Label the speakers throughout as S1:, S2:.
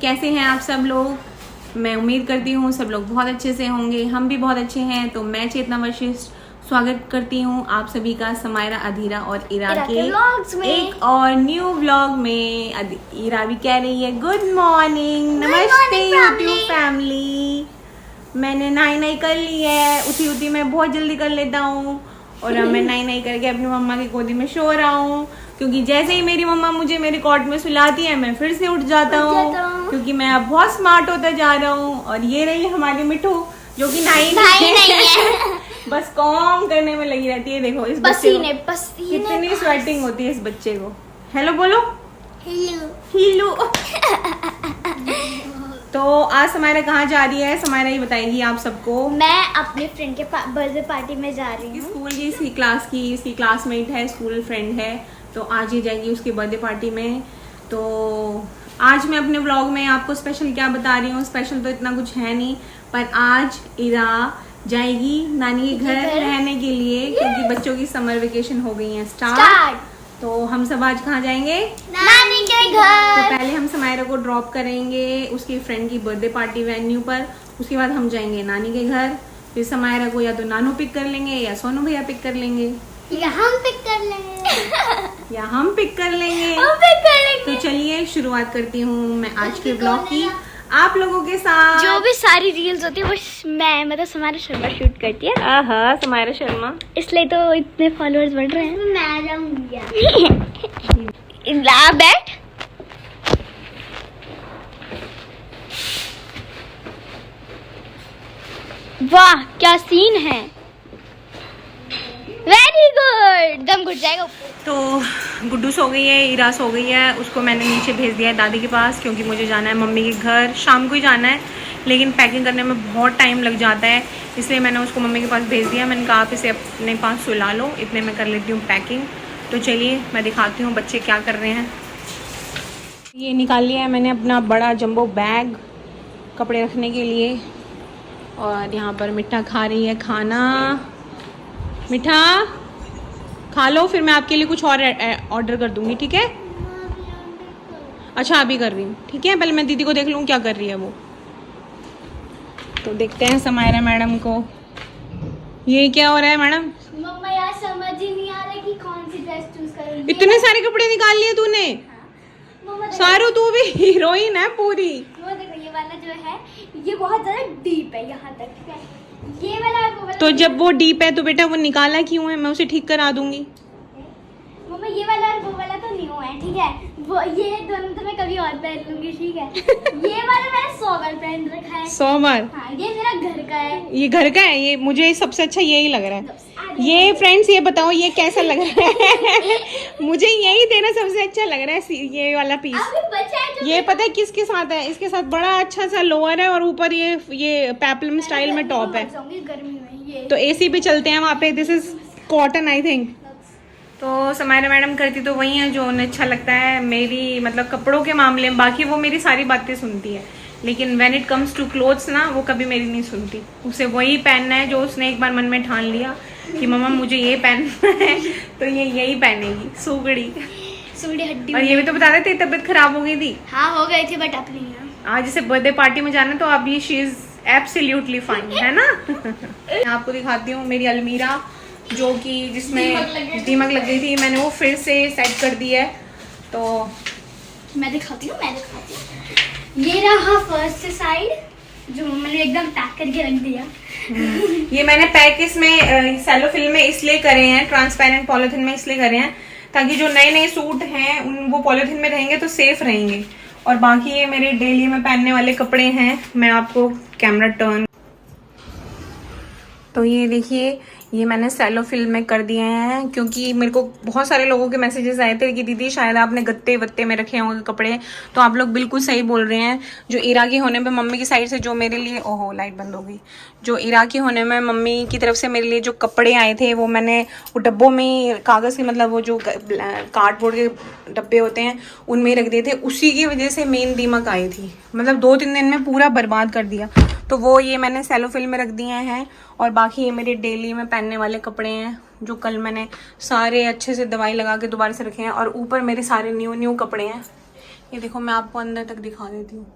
S1: कैसे हैं आप सब लोग? मैं उम्मीद करती हूँ सब लोग बहुत अच्छे से होंगे, हम भी बहुत अच्छे हैं। तो मैं चेतना वशिष्ठ स्वागत करती हूँ आप सभी का समायरा, अधीरा और इरा के एक और न्यू व्लॉग में। इरा भी कह रही है गुड मॉर्निंग, नमस्ते यूट्यूब फैमिली। मैंने नहाई कर ली है, उठी मैं बहुत जल्दी कर लेता हूँ और अब मैं नहाई करके अपनी मम्मा की गोदी में सो रहा हूँ, क्योंकि जैसे ही मेरी मम्मा मुझे मेरे कॉट में सुलाती है मैं फिर से उठ जाता हूँ, क्योंकि मैं अब बहुत स्मार्ट होता जा रहा हूँ। और ये रही हमारी मिठू जो कि नहाई नहीं है बस कॉम करने में लगी रहती है। देखो इस पसीने कितनी स्वेटिंग होती है इस बच्चे को। हेलो बोलो, हेलो तो आज समायरा कहाँ जा रही है? समायरा ही बताएगी आप सबको।
S2: मैं अपने फ्रेंड के बर्थडे पार्टी में जा रही हूँ।
S1: स्कूल की इसकी क्लास की, इसकी क्लासमेट है, स्कूल फ्रेंड है, तो आज ही जाएगी उसकी बर्थडे पार्टी में। तो आज मैं अपने व्लॉग में आपको स्पेशल क्या बता रही हूँ, स्पेशल तो इतना कुछ है नहीं, पर आज इरा जाएगी नानी के घर रहने के लिए, क्योंकि बच्चों की समर वेकेशन हो गई है स्टार्ट। तो हम सब आज कहाँ जाएंगे?
S2: नानी के घर।
S1: तो पहले हम समायरा को ड्रॉप करेंगे उसकी फ्रेंड की बर्थडे पार्टी वेन्यू पर, उसके बाद हम जाएंगे नानी के घर। फिर समायरा को या तो नानू पिक कर लेंगे या सोनू भैया पिक कर लेंगे
S2: या हम पिक कर लेंगे
S1: या हम पिक कर लेंगे। तो चलिए शुरुआत करती हूँ मैं आज के ब्लॉग की आप लोगों के साथ।
S2: जो भी सारी रील्स होती है वो मैं मतलब समायरा शर्मा शूट करती है।
S1: आहा, समायरा शर्मा,
S2: इसलिए तो इतने फॉलोअर्स बढ़ रहे हैं। मैं जाऊंगी बैठ। वाह क्या सीन है, वेरी गुड। दम घुट जाएगा।
S1: तो गुड्डू सो गई है, इरा सो गई है, उसको मैंने नीचे भेज दिया है दादी के पास, क्योंकि मुझे जाना है मम्मी के घर। शाम को ही जाना है, लेकिन पैकिंग करने में बहुत टाइम लग जाता है, इसलिए मैंने उसको मम्मी के पास भेज दिया। मैंने कहा आप इसे अपने पास सुला लो, इतने में कर लेती हूँ पैकिंग। तो चलिए मैं दिखाती हूँ बच्चे क्या कर रहे हैं। ये निकाल लिया है मैंने अपना बड़ा जंबो बैग कपड़े रखने के लिए, और यहाँ पर मिठा खा रही है खाना। मिठा खा लो, फिर मैं आपके लिए कुछ और ऑर्डर कर दूंगी, ठीक है? अच्छा अभी कर रही हूँ, ठीक है? पहले मैं दीदी को देख लूँ क्या कर रही है वो। तो देखते हैं समायरा मैडम को। ये क्या हो रहा है मैडम?
S2: मम्मा यार समझ ही नहीं आ रहा कि कौन सी ड्रेस चूज करूं।
S1: इतने सारे कपड़े निकाल लिए तूने?
S2: हाँ।
S1: सारू तू भी हीरोइन है पूरी।
S2: वो देखो ये वाला जो है ये बहुत ज्यादा डीप है यहाँ तक, ठीक है? ये वाला वो वाला
S1: तो जब वो डीप है तो बेटा वो निकाला क्यों है? मैं उसे ठीक करा दूंगी।
S2: मम्मा ये वाला और वो वाला तो न्यू है, ठीक है? वो ये दोनों तो मैं कभी और पहन लूंगी, ठीक है? ये वाला मैंने 100 बार पहन रखा है।
S1: 100 बार?
S2: हाँ, ये मेरा घर का है।
S1: ये घर का है? ये मुझे सबसे अच्छा यही लग रहा है। ये फ्रेंड्स ये बताओ ये कैसा लग रहा है? मुझे यही देना सबसे अच्छा लग रहा है, ये वाला पीस। ये पता है किसके साथ है? इसके साथ बड़ा अच्छा सा लोअर है और ऊपर ये पेप्लम स्टाइल में टॉप है।
S2: गर्मी में ये
S1: तो एसी पे चलते हैं वहाँ पे। This is cotton I think. तो समायरा मैडम करती तो वही है जो उन्हें अच्छा लगता है मेरी मतलब कपड़ों के मामले में। बाकी वो मेरी सारी बातें सुनती है, लेकिन when it comes to clothes ना वो कभी मेरी नहीं सुनती। उसे वही पहनना है जो उसने एक बार मन में ठान लिया कि मम्मा मुझे ये पहनना है, तो ये यही पहनेगी। सूगड़ी
S2: हड्डी।
S1: और ये भी तो बता देते तबीयत खराब हो गई थी।
S2: हाँ हो गई थी, बट अब नहीं है।
S1: आज जैसे बर्थडे पार्टी में जाना तो अभी शी इज एब्सोल्युटली फाइन, है ना? मैं आपको दिखाती हूँ मेरी अलमीरा जो कि जिसमें दीमक लग गई थी, मैंने वो फिर से सेट कर दी है। तो
S2: मैं दिखाती हूँ ये रहा फर्स्ट साइड जो मैंने एकदम पैक करके रख दिया।
S1: ये मैंने पैक इसमें सेलो फिल्म में इसलिए करे हैं, ट्रांसपेरेंट पॉलिथीन में इसलिए करे हैं ताकि जो नए नए सूट हैं वो पॉलिथीन में रहेंगे तो सेफ रहेंगे। और बाकी ये मेरे डेली में पहनने वाले कपड़े हैं। मैं आपको कैमरा टर्न, तो ये देखिए ये मैंने सेलो फिल्म में कर दिए हैं, क्योंकि मेरे को बहुत सारे लोगों के मैसेजेस आए थे कि दीदी शायद आपने गत्ते वत्ते में रखे होंगे कपड़े। तो आप लोग बिल्कुल सही बोल रहे हैं। जो इरा के होने पे मम्मी की साइड से जो मेरे लिए, ओहो लाइट बंद हो गई, जो इरा के होने में मम्मी की तरफ से मेरे लिए जो कपड़े आए थे वो मैंने वो डब्बों में कागज़ के मतलब वो जो कार्डबोर्ड के डब्बे होते हैं उनमें रख दिए थे। उसी की वजह से मेन दीमक आई थी, मतलब 2-3 दिन में पूरा बर्बाद कर दिया। तो वो ये मैंने सेलो फिल्म में रख दिए हैं। और बाकी ये मेरे डेली में पहनने वाले कपड़े हैं जो कल मैंने सारे अच्छे से दवाई लगा के दोबारा से रखे हैं। और ऊपर मेरे सारे न्यू कपड़े हैं। ये देखो मैं आपको अंदर तक दिखा देती हूँ।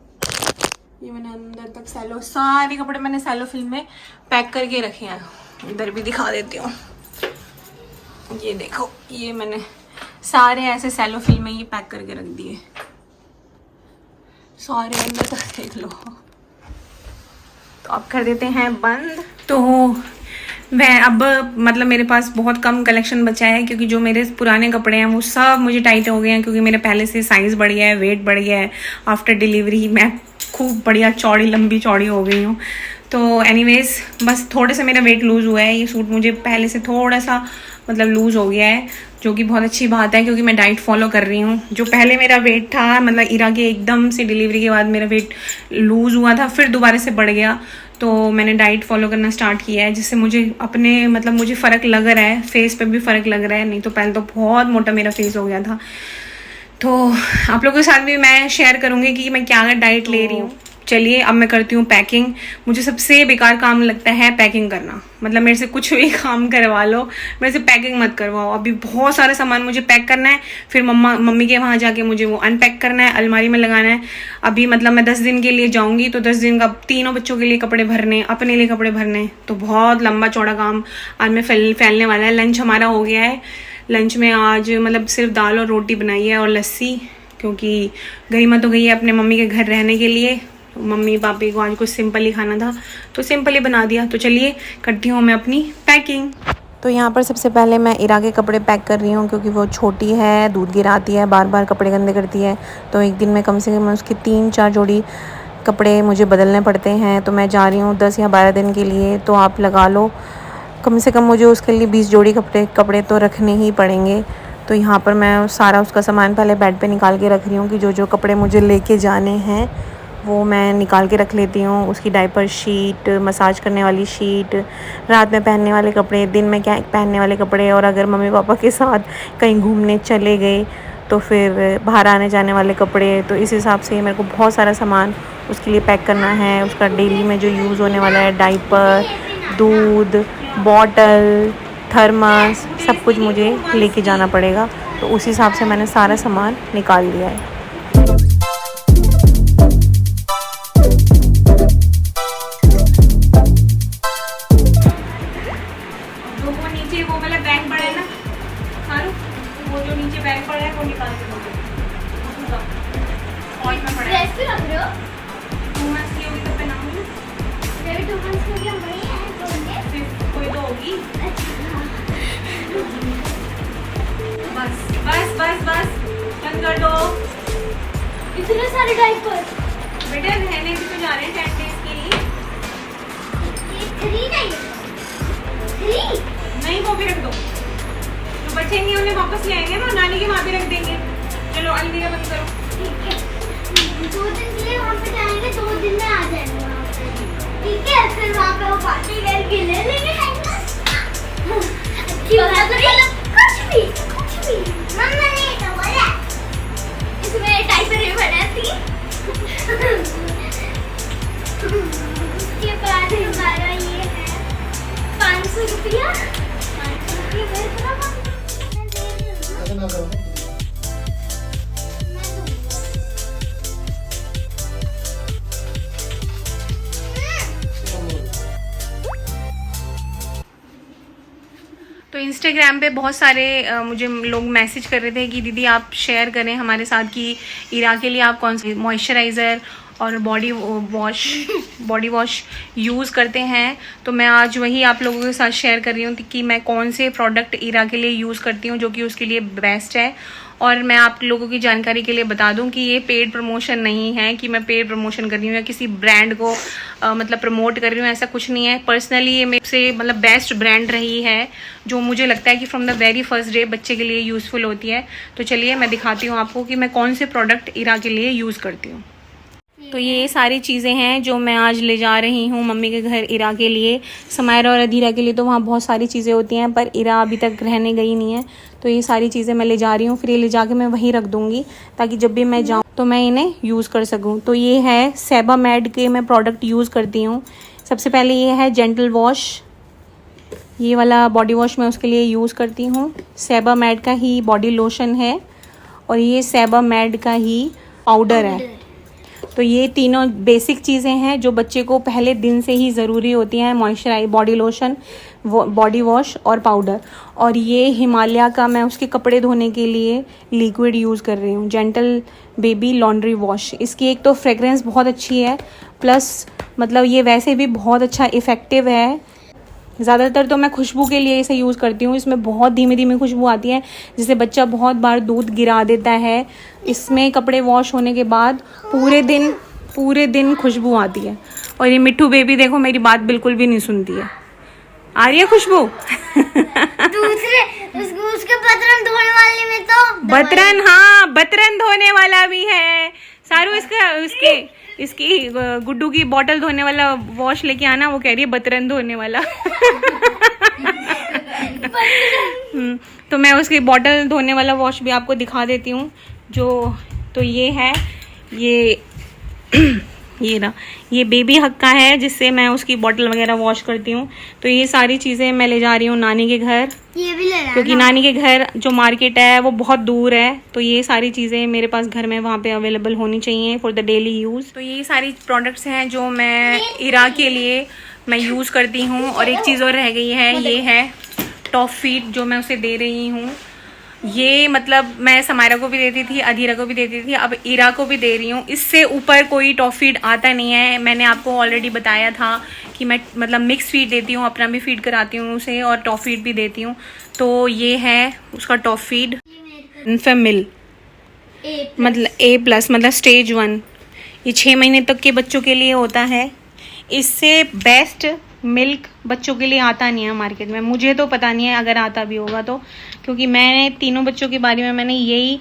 S1: ये मैंने अंदर तक सारे कपड़े मैंने सैलो फिल्म में पैक करके रखे हैं। इधर भी दिखा देती हूँ, ये देखो, ये मैंने सारे ऐसे सैलो फिल्म में ये पैक करके रख दिए, सारे अंदर तक देख लो। तो अब कर देते हैं बंद। तो मैं अब मतलब मेरे पास बहुत कम कलेक्शन बचा है, क्योंकि जो मेरे पुराने कपड़े हैं वो सब मुझे टाइट हो गए हैं, क्योंकि मेरे पहले से साइज़ बढ़ गया है, वेट बढ़ गया है। आफ्टर डिलीवरी मैं खूब बढ़िया चौड़ी लंबी चौड़ी हो गई हूँ। तो एनीवेज बस थोड़े से मेरा वेट लूज़ हुआ है। ये सूट मुझे पहले से थोड़ा सा मतलब लूज़ हो गया है, जो कि बहुत अच्छी बात है, क्योंकि मैं डाइट फॉलो कर रही हूँ। जो पहले मेरा वेट था, मतलब इरा के एकदम से डिलीवरी के बाद मेरा वेट लूज़ हुआ था, फिर दोबारा से बढ़ गया। तो मैंने डाइट फॉलो करना स्टार्ट किया है, जिससे मुझे अपने मतलब मुझे फ़र्क लग रहा है, फेस पे भी फ़र्क लग रहा है। नहीं तो पहले तो बहुत मोटा मेरा फेस हो गया था। तो आप लोगों के साथ भी मैं शेयर करूँगी कि मैं क्या डाइट ले रही हूँ। चलिए अब मैं करती हूँ पैकिंग। मुझे सबसे बेकार काम लगता है पैकिंग करना, मतलब मेरे से कुछ भी काम करवा लो, मेरे से पैकिंग मत करवाओ। अभी बहुत सारा सामान मुझे पैक करना है, फिर मम्मी के वहाँ जाके मुझे वो अनपैक करना है, अलमारी में लगाना है। अभी मतलब मैं 10 दिन के लिए जाऊँगी, तो 10 दिन का तीनों बच्चों के लिए कपड़े भरने, अपने लिए कपड़े भरने, तो बहुत लंबा चौड़ा काम आज में फैलने वाला है। लंच हमारा हो गया है। लंच में आज मतलब सिर्फ दाल और रोटी बनाई है और लस्सी, क्योंकि गरिमा तो गई है अपने मम्मी के घर रहने के लिए। मम्मी पापी को आज कुछ सिंपल ही खाना था, तो सिंपल ही बना दिया। तो चलिए करती हूँ मैं अपनी पैकिंग। तो यहाँ पर सबसे पहले मैं इरा के कपड़े पैक कर रही हूँ, क्योंकि वो छोटी है, दूध गिराती है, बार बार कपड़े गंदे करती है। तो एक दिन में कम से कम उसके 3-4 जोड़ी कपड़े मुझे बदलने पड़ते हैं। तो मैं जा रही हूँ 10 या 12 दिन के लिए, तो आप लगा लो कम से कम मुझे उसके लिए 20 जोड़ी कपड़े तो रखने ही पड़ेंगे। तो यहाँ पर मैं सारा उसका सामान पहले बेड पे निकाल के रख रही हूँ, कि जो जो कपड़े मुझे लेके जाने हैं वो मैं निकाल के रख लेती हूँ। उसकी डायपर शीट, मसाज करने वाली शीट, रात में पहनने वाले कपड़े, दिन में क्या पहनने वाले कपड़े, और अगर मम्मी पापा के साथ कहीं घूमने चले गए तो फिर बाहर आने जाने वाले कपड़े। तो इस हिसाब से मेरे को बहुत सारा सामान उसके लिए पैक करना है। उसका डेली में जो यूज़ होने वाला है, डायपर, दूध, बॉटल, थर्मस, सब कुछ मुझे लेके जाना पड़ेगा। तो उस हिसाब से मैंने सारा सामान निकाल लिया है। वो वाला बैग पड़ा है ना, सारू, वो जो नीचे बैग पड़ा है वो निकाल के दो। और मैं पड़ा है,
S2: ड्रेस भी रख रहे हो?
S1: 2 मंथ्स की होगी तो पहनाऊंगी।
S2: मेरे 2 मंथ्स के लिए बड़ी है, तो होंगे
S1: कोई तो होगी।
S2: अच्छा।
S1: बस बस बस बस बंद कर दो।
S2: इतने सारे डायपर
S1: बेटा रहने भी तो जा रहे हैं 10 डेज के लिए।
S2: ये 3 नहीं है, 3
S1: नहीं, वो भी रख दो, जो बचेंगे उन्हें वापस ले आएंगे ना, नानी के वहाँ भी रख देंगे। चलो अलमीरा बंद करो।
S2: ठीक है, 2 दिन के लिए वहाँ पे जाएंगे, 2 दिन में आ जाएंगे वहाँ पे। ठीक है, फिर वहाँ पे वो पार्टी करके ले लेंगे। अच्छी बात है, कुछ भी मम्मा ने तो बोला इसमें डायपर भी बनाती। उसके बाद हमारा ये है 500 रुपया।
S1: तो इंस्टाग्राम पे बहुत सारे मुझे लोग मैसेज कर रहे थे कि दीदी आप शेयर करें हमारे साथ कि इरा के लिए आप कौन सा मॉइस्चराइज़र और बॉडी वॉश यूज़ करते हैं। तो मैं आज वही आप लोगों के साथ शेयर कर रही हूँ कि मैं कौन से प्रोडक्ट इरा के लिए यूज़ करती हूँ, जो कि उसके लिए बेस्ट है। और मैं आप लोगों की जानकारी के लिए बता दूं कि ये पेड प्रमोशन नहीं है, कि मैं पेड प्रमोशन कर रही हूँ या किसी ब्रांड को मतलब प्रमोट कर रही हूँ, ऐसा कुछ नहीं है। पर्सनली ये मेरे से मतलब बेस्ट ब्रांड रही है, जो मुझे लगता है कि from the very first day बच्चे के लिए यूज़फुल होती है। तो चलिए मैं दिखाती हूँ आपको कि मैं कौन से प्रोडक्ट इरा के लिए यूज़ करती हूँ। तो ये सारी चीज़ें हैं जो मैं आज ले जा रही हूँ मम्मी के घर इरा के लिए। समायरा और अधीरा के लिए तो वहाँ बहुत सारी चीज़ें होती हैं, पर इरा अभी तक रहने गई नहीं है। तो ये सारी चीज़ें मैं ले जा रही हूँ, फिर ये ले जाके मैं वहीं रख दूँगी, ताकि जब भी मैं जाऊँ तो मैं इन्हें यूज़ कर सकूँ। तो ये है सेबामेड के मैं प्रोडक्ट यूज़ करती हूँ। सबसे पहले ये है जेंटल वॉश, ये वाला बॉडी वॉश मैं उसके लिए यूज़ करती हूँ। सेबामेड का ही बॉडी लोशन है और ये सेबामेड का ही पाउडर है। तो ये तीनों बेसिक चीज़ें हैं जो बच्चे को पहले दिन से ही ज़रूरी होती हैं, moisturize, body lotion, body wash और पाउडर। और ये हिमालय का मैं उसके कपड़े धोने के लिए लिक्विड यूज़ कर रही हूँ, जेंटल बेबी लॉन्ड्री वॉश। इसकी एक तो फ्रेगरेंस बहुत अच्छी है, प्लस मतलब ये वैसे भी बहुत अच्छा इफ़ेक्टिव है। ज़्यादातर तो मैं खुशबू के लिए इसे यूज़ करती हूँ। इसमें बहुत धीमी धीमी खुशबू आती है जिससे बच्चा बहुत बार दूध गिरा देता है। इसमें कपड़े वॉश होने के बाद पूरे दिन खुशबू आती है। और ये मिट्ठू बेबी देखो मेरी बात बिल्कुल भी नहीं सुनती है। आ रही है खुशबू?
S2: दूसरे उसके बतरन धोने वाले में तो
S1: बतरन, हाँ बतरन धोने वाला भी है। सारू इसकी गुड्डू की बॉटल धोने वाला वॉश लेके आना, वो कह रही है बतरन धोने वाला। तो मैं उसकी बॉटल धोने वाला वॉश भी आपको दिखा देती हूँ। तो ये है, ये ना, ये बेबी हक का है जिससे मैं उसकी बॉटल वगैरह वॉश करती हूँ। तो ये सारी चीज़ें मैं ले जा रही हूँ नानी के घर,
S2: ये भी ले रहा है
S1: क्योंकि नानी के घर जो मार्केट है वो बहुत दूर है। तो ये सारी चीज़ें मेरे पास घर में वहाँ पे अवेलेबल होनी चाहिए फॉर द डेली यूज़। तो ये सारी प्रोडक्ट्स हैं जो मैं इरा के लिए मैं यूज़ करती हूँ। और एक चीज़ और रह गई है, ये है टॉप फीड जो मैं उसे दे रही हूँ। ये मतलब मैं समायरा को भी देती थी, अधीरा को भी देती थी, अब इरा को भी दे रही हूँ। इससे ऊपर कोई टॉप फीड आता नहीं है। मैंने आपको ऑलरेडी बताया था कि मैं मतलब मिक्स फीड देती हूँ, अपना भी फीड कराती हूँ उसे और टॉप फीड भी देती हूँ। तो ये है उसका टॉप फीड इन्फेमिल, मतलब A+, मतलब स्टेज 1। ये 6 महीने तक के बच्चों के लिए होता है। इससे बेस्ट मिल्क बच्चों के लिए आता नहीं है मार्केट में। मुझे तो पता नहीं है अगर आता भी होगा तो, क्योंकि मैंने तीनों बच्चों के बारे में मैंने यही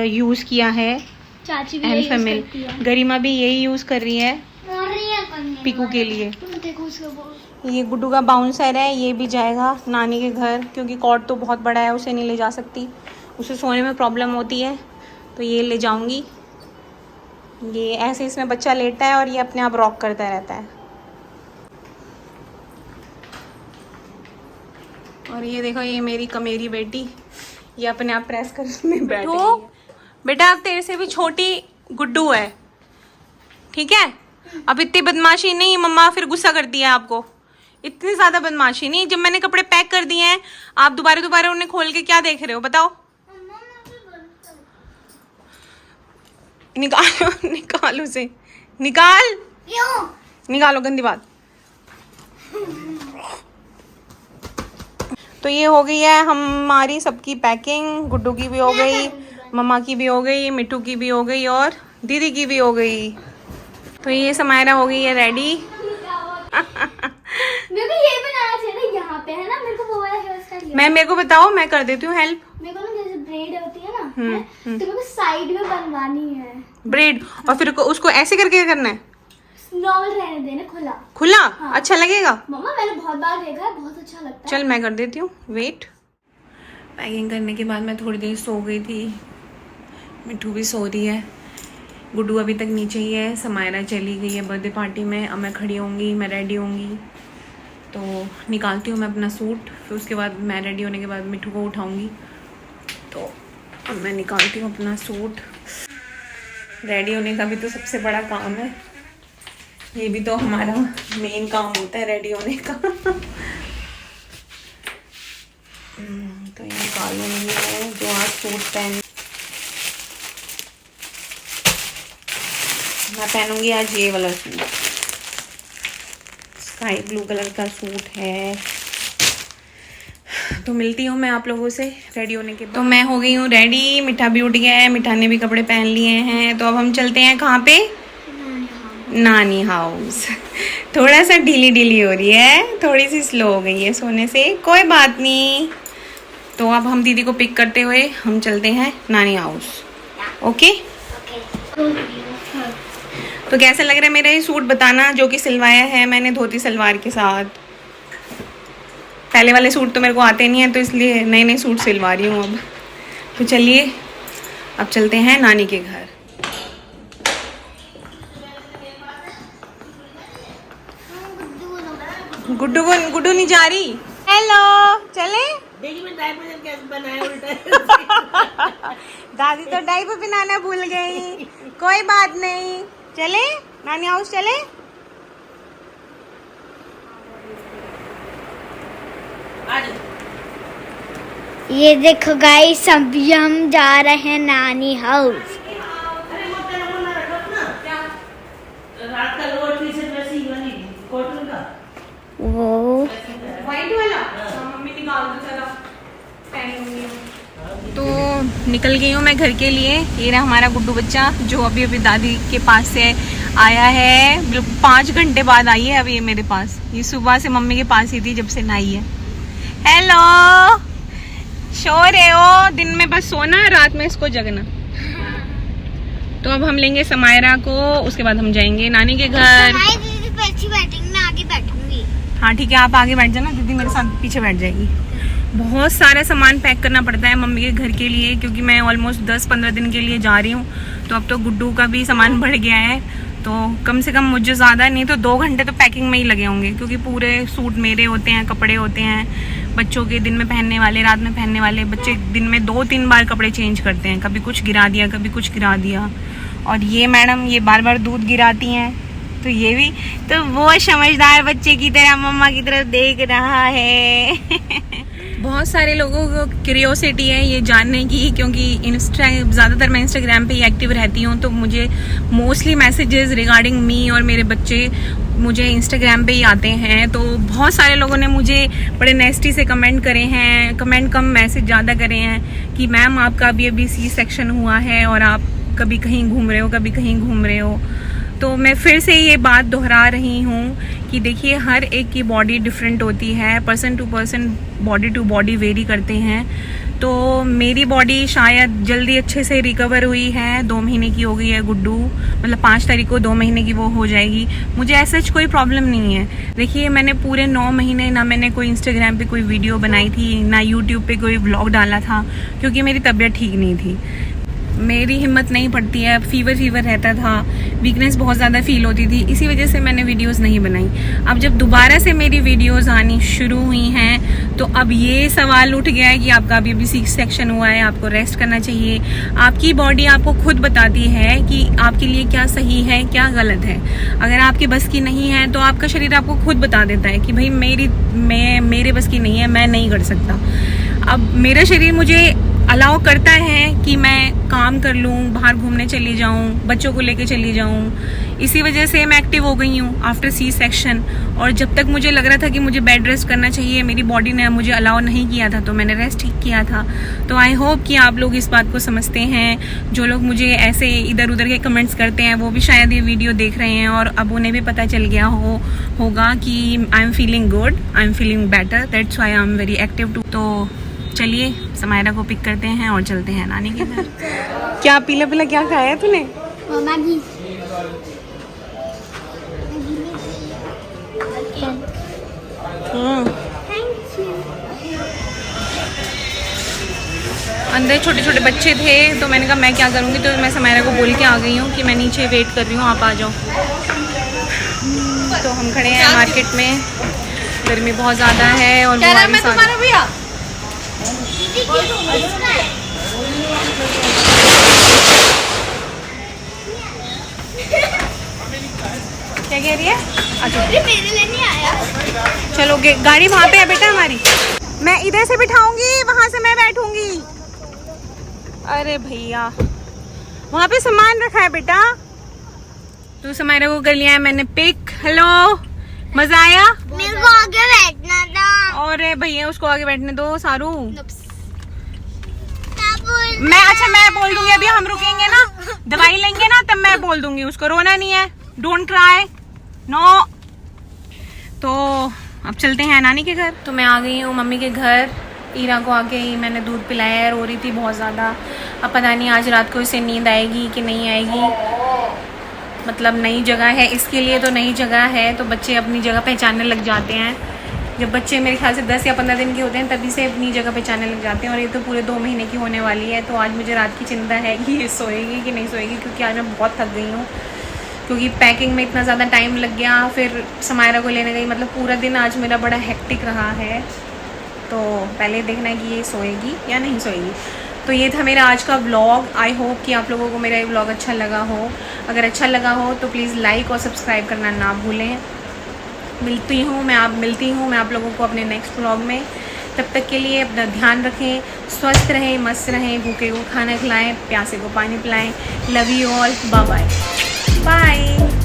S1: यूज़ किया है।
S2: चाची भी
S1: एल्फेमिल, गरिमा भी यही यूज़ कर रही है पीकू के लिए। ये गुड्डू का बाउंसर है, ये भी जाएगा नानी के घर, क्योंकि कॉट तो बहुत बड़ा है, उसे नहीं ले जा सकती, उसे सोने में प्रॉब्लम होती है। तो ये ले जाऊंगी। ये ऐसे इसमें बच्चा लेटता है और ये अपने आप रॉक करता रहता है। और ये देखो, ये मेरी कमेरी बेटी, ये अपने आप प्रेस करने बैठी है। बेटा अब तेरे से भी छोटी गुड्डू है, ठीक है? अब इतनी बदमाशी नहीं, मम्मा फिर गुस्सा करती है आपको। इतनी ज्यादा बदमाशी नहीं। जब मैंने कपड़े पैक कर दिए हैं, आप दोबारा उन्हें खोल के क्या देख रहे हो बताओ? निकाल उसे, निकालो, गंदी बात। तो ये हो गई है हमारी सबकी पैकिंग। गुड्डू की भी हो गई, मम्मा की भी हो गई, मिट्टू की भी हो गई और दीदी की भी हो गई। तो ये समायरा हो गई है रेडी।
S2: मेरे को ये बनाना चाहिए ना यहाँ पे, है ना? मेरे को वो वाला हेयर स्टाइल।
S1: मेरे को बताओ, मैं कर देती हूँ हेल्प।
S2: मेरे को ना जैसे ब्रेड होती है ना, तो मेरे को साइड में बनवानी है
S1: ब्रेड, और फिर उसको ऐसे करके करना है।
S2: नॉर्मल रहने देना,
S1: खुला।
S2: हाँ।
S1: अच्छा लगेगा?
S2: मम्मा मैंने बहुत बार देखा है, बहुत अच्छा लगता है।
S1: चल मैं कर देती हूँ, वेट। पैकिंग करने के बाद मैं थोड़ी देर सो गई थी। मिट्टू भी सो रही है, गुड्डू अभी तक नीचे ही है, समायरा चली गई है बर्थडे पार्टी में। अब मैं खड़ी होंगी, मैं रेडी होंगी, तो निकालती हूँ मैं अपना सूट। फिर उसके बाद मैं रेडी होने के बाद मिट्टू को उठाऊँगी। तो अब मैं निकालती हूँ अपना सूट। रेडी होने का भी तो सबसे बड़ा काम है, ये भी तो हमारा मेन काम होता है रेडी होने का। तो ये निकालूंगी मैं जो आज सूट मैं पहनूंगी आज ये वाला सूट, स्काई ब्लू कलर का सूट है। तो मिलती हूँ मैं आप लोगों से रेडी होने के बाद। तो मैं हो गई हूँ रेडी, मिठा भी उठ गया है, मिठा ने भी कपड़े पहन लिए हैं। तो अब हम चलते हैं कहाँ पे? नानी हाउस। थोड़ा सा ढीली हो रही है, थोड़ी सी स्लो हो गई है सोने से, कोई बात नहीं। तो अब हम दीदी को पिक करते हुए हम चलते हैं नानी हाउस। ओके? तो कैसा लग रहा है मेरा ये सूट बताना, जो कि सिलवाया है मैंने धोती सलवार के साथ। पहले वाले सूट तो मेरे को आते नहीं है, तो इसलिए नए नए सूट सिलवा रही हूँ अब। तो चलिए अब चलते हैं नानी के घर। गुड्डू नहीं जा रही। हेलो, चले?
S3: देखिए मैं डायपर कैसे बनाया उल्टा।
S1: दादी तो डायपर पहनाना भूल गई। कोई बात नहीं, चले नानी हाउस चले।
S2: ये देखो गाइस, अभी हम जा रहे हैं नानी हाउस।
S3: रात का लोअर टी शर्ट वैसी वाली कॉटन का
S2: वो
S1: व्हाइट वाला मम्मी निकाल दो जरा, पहनूंगी। तो निकल गई हूँ मैं घर के लिए। ये रहा हमारा गुड्डू बच्चा जो अभी अभी दादी के पास से आया है। 5 घंटे बाद आई है अभी ये मेरे पास। ये सुबह से मम्मी के पास ही थी जब से नहाई है। हेलो, सो रहे हो? दिन में बस सोना, रात में इसको जगना। तो अब हम लेंगे समायरा को, उसके बाद हम जाएंगे नानी के घर।
S2: दीदी पीछे बैठेंगे, मैं आगे बैठूंगी।
S1: हाँ ठीक है, आप आगे बैठ जाना, दीदी मेरे साथ पीछे बैठ जाएगी। बहुत सारा सामान पैक करना पड़ता है मम्मी के घर के लिए, क्योंकि मैं ऑलमोस्ट 10-15 दिन के लिए जा रही हूँ। तो अब तो गुड्डू का भी सामान बढ़ गया है, तो कम से कम मुझे ज़्यादा नहीं तो 2 घंटे तो पैकिंग में ही लगे होंगे, क्योंकि पूरे सूट मेरे होते हैं, कपड़े होते हैं बच्चों के, दिन में पहनने वाले, रात में पहनने वाले। बच्चे दिन में 2-3 बार कपड़े चेंज करते हैं, कभी कुछ गिरा दिया, कभी कुछ गिरा दिया। और ये मैडम ये बार बार दूध गिराती हैं, तो ये भी तो वो समझदार बच्चे की तरह मम्मा की तरफ देख रहा है। बहुत सारे लोगों को क्यूरियोसिटी है ये जानने की, क्योंकि ज़्यादातर मैं इंस्टाग्राम पे ही एक्टिव रहती हूँ, तो मुझे मोस्टली मैसेजेस रिगार्डिंग मी और मेरे बच्चे मुझे इंस्टाग्राम पे ही आते हैं। तो बहुत सारे लोगों ने मुझे बड़े नेस्टी से कमेंट करे हैं, कमेंट कम मैसेज ज़्यादा करे हैं कि मैम आपका अभी सी सेक्शन हुआ है और आप कभी कहीं घूम रहे हो, कभी कहीं घूम रहे हो। तो मैं फिर से ये बात दोहरा रही हूँ कि देखिए हर एक की बॉडी डिफरेंट होती है, person to person, body to body vary करते हैं। तो मेरी बॉडी शायद जल्दी अच्छे से रिकवर हुई है, 2 महीने की हो गई है गुड्डू, मतलब 5 तारीख को 2 महीने की वो हो जाएगी। मुझे ऐसा कोई प्रॉब्लम नहीं है। देखिए मैंने पूरे 9 महीने ना मैंने कोई इंस्टाग्राम पे कोई वीडियो बनाई थी, ना यूट्यूब पे कोई व्लॉग डाला था, क्योंकि मेरी तबीयत ठीक नहीं थी। मेरी हिम्मत नहीं पड़ती है, फीवर रहता था, वीकनेस बहुत ज़्यादा फील होती थी, इसी वजह से मैंने वीडियोस नहीं बनाई। अब जब दोबारा से मेरी वीडियोस आनी शुरू हुई हैं, तो अब ये सवाल उठ गया है कि आपका अभी सी सेक्शन हुआ है, आपको रेस्ट करना चाहिए। आपकी बॉडी आपको खुद बताती है कि आपके लिए क्या सही है, क्या गलत है। अगर आपके बस की नहीं है तो आपका शरीर आपको खुद बता देता है कि भाई मेरे बस की नहीं है, मैं नहीं कर सकता। अब मेरा शरीर मुझे अलाउ करता है कि मैं काम कर लूँ, बाहर घूमने चली जाऊँ, बच्चों को लेके चली जाऊँ। इसी वजह से मैं एक्टिव हो गई हूँ आफ्टर सी सेक्शन। और जब तक मुझे लग रहा था कि मुझे बेड रेस्ट करना चाहिए, मेरी बॉडी ने मुझे अलाउ नहीं किया था, तो मैंने रेस्ट ठीक किया था। तो आई होप कि आप लोग इस बात को समझते हैं। जो लोग मुझे ऐसे इधर उधर के कमेंट्स करते हैं, वो भी शायद ये वीडियो देख रहे हैं और अब उन्हें भी पता चल गया होगा कि I am feeling good, I am feeling better, that's why I am very active too. तो चलिए समायरा को पिक करते हैं और चलते हैं नानी के घर। क्या पीला पीला क्या खाया है तूने?
S2: मैगी।
S1: अंदर छोटे छोटे बच्चे थे, तो मैंने कहा मैं क्या करूँगी, तो मैं समायरा को बोल के आ गई हूँ कि मैं नीचे वेट कर रही हूँ, आप आ जाओ। तो हम खड़े हैं मार्केट में, गर्मी बहुत ज़्यादा है और भैया क्या कह रही है? अच्छा
S2: मेरे लिए नहीं आया।
S1: चलो गाड़ी वहाँ पे है बेटा हमारी, मैं इधर से बिठाऊंगी, वहाँ से मैं बैठूंगी। अरे भैया वहाँ पे सामान रखा है बेटा। तो समायरा को कर लिया है मैंने पिक। हेलो, मजा आया?
S2: मेरे को आगे बैठना था।
S1: और भैया उसको आगे बैठने दो सारू। मैं बोल दूंगी, अभी हम रुकेंगे ना, दवाई लेंगे ना, तब मैं बोल दूंगी उसको, रोना नहीं है, डोंट क्राई, नो। तो अब चलते हैं नानी के घर। तो मैं आ गई हूँ मम्मी के घर। ईरा को आके ही मैंने दूध पिलाया है, रो रही थी बहुत ज़्यादा। अब पता नहीं आज रात को इसे नींद आएगी कि नहीं आएगी। मतलब नई जगह है इसके लिए, तो नई जगह है तो बच्चे अपनी जगह पहचानने लग जाते हैं। जब बच्चे मेरे ख्याल से 10 या 15 दिन के होते हैं तभी से अपनी जगह पहचानने लग जाते हैं, और ये तो पूरे 2 महीने की होने वाली है। तो आज मुझे रात की चिंता है कि ये सोएगी कि नहीं सोएगी, क्योंकि आज मैं बहुत थक गई हूँ, क्योंकि पैकिंग में इतना ज़्यादा टाइम लग गया, फिर समायरा को लेने गई, मतलब पूरा दिन आज मेरा बड़ा हेक्टिक रहा है। तो पहले देखना है कि ये सोएगी या नहीं सोएगी। तो ये था मेरा आज का व्लॉग। आई होप कि आप लोगों को मेरा ये व्लॉग अच्छा लगा हो। अगर अच्छा लगा हो तो प्लीज़ लाइक और सब्सक्राइब करना ना भूलें। मिलती हूँ मैं आप लोगों को अपने नेक्स्ट व्लॉग में। तब तक के लिए अपना ध्यान रखें, स्वस्थ रहें, मस्त रहें, भूखे को खाना खिलाएं, प्यासे को पानी पिलाएं। Love you all, bye bye.